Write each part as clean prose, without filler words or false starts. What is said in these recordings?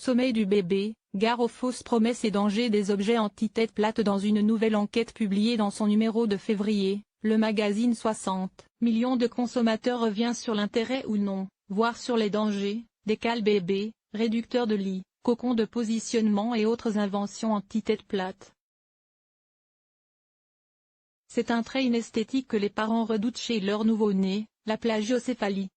Sommeil du bébé, gare aux fausses promesses et dangers des objets anti-tête plate. Dans une nouvelle enquête publiée dans son numéro de février, le magazine 60 millions de consommateurs revient sur l'intérêt ou non, voire sur les dangers, des cales bébés, réducteurs de lit, cocons de positionnement et autres inventions anti-tête plate. C'est un trait inesthétique que les parents redoutent chez leur nouveau-né, la plagiocéphalie.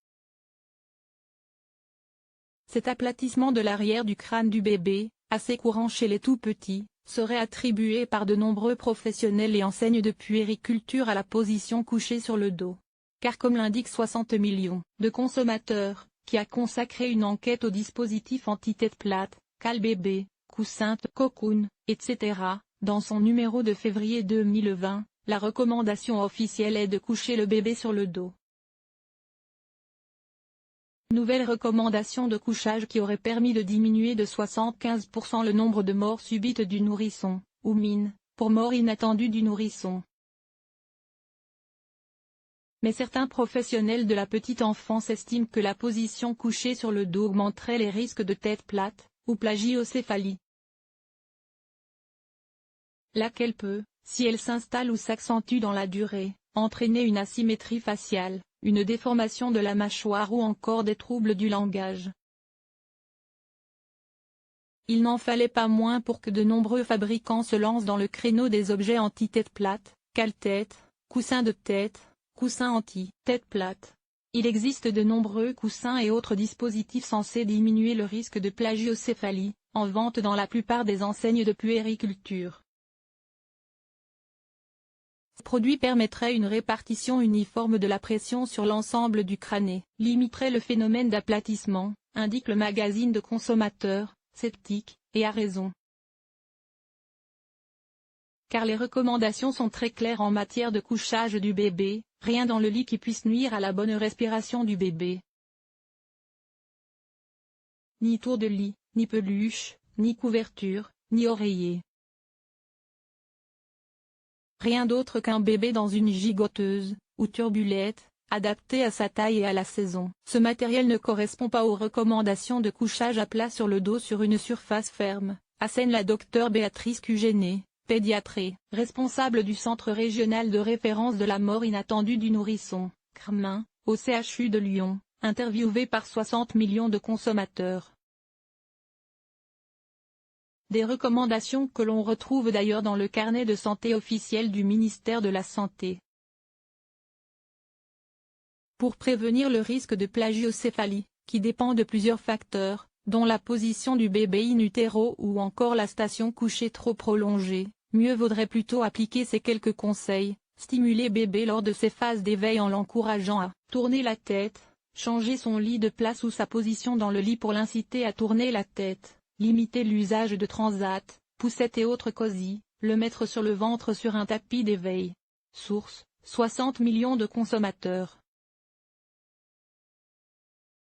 Cet aplatissement de l'arrière du crâne du bébé, assez courant chez les tout-petits, serait attribué par de nombreux professionnels et enseignes de puériculture à la position couchée sur le dos. Car comme l'indique 60 millions de consommateurs, qui a consacré une enquête aux dispositifs anti-tête plate, cale bébé, coussin, cocoon, etc., dans son numéro de février 2020, la recommandation officielle est de coucher le bébé sur le dos. Nouvelle recommandation de couchage qui aurait permis de diminuer de 75% le nombre de morts subites du nourrisson, ou MIN, pour mort inattendue du nourrisson. Mais certains professionnels de la petite enfance estiment que la position couchée sur le dos augmenterait les risques de tête plate, ou plagiocéphalie. Laquelle peut, si elle s'installe ou s'accentue dans la durée, entraîner une asymétrie faciale, une déformation de la mâchoire ou encore des troubles du langage. Il n'en fallait pas moins pour que de nombreux fabricants se lancent dans le créneau des objets anti-tête plate, cale-tête, coussins de tête, coussins anti-tête plate. Il existe de nombreux coussins et autres dispositifs censés diminuer le risque de plagiocéphalie, en vente dans la plupart des enseignes de puériculture. Ce produit permettrait une répartition uniforme de la pression sur l'ensemble du crâne, limiterait le phénomène d'aplatissement, indique le magazine de consommateurs, sceptique, et à raison. Car les recommandations sont très claires en matière de couchage du bébé, rien dans le lit qui puisse nuire à la bonne respiration du bébé. Ni tour de lit, ni peluche, ni couverture, ni oreiller. Rien d'autre qu'un bébé dans une gigoteuse, ou turbulette, adaptée à sa taille et à la saison. Ce matériel ne correspond pas aux recommandations de couchage à plat sur le dos sur une surface ferme, assène la docteure Béatrice Cugenet, pédiatre, responsable du Centre régional de référence de la mort inattendue du nourrisson, CRMIN, au CHU de Lyon, interviewée par 60 millions de consommateurs. Des recommandations que l'on retrouve d'ailleurs dans le carnet de santé officiel du ministère de la Santé. Pour prévenir le risque de plagiocéphalie, qui dépend de plusieurs facteurs, dont la position du bébé in utero ou encore la station couchée trop prolongée, mieux vaudrait plutôt appliquer ces quelques conseils, stimuler bébé lors de ses phases d'éveil en l'encourageant à tourner la tête, changer son lit de place ou sa position dans le lit pour l'inciter à tourner la tête. Limiter l'usage de transat, poussettes et autres cosy, le mettre sur le ventre sur un tapis d'éveil. Source, 60 millions de consommateurs.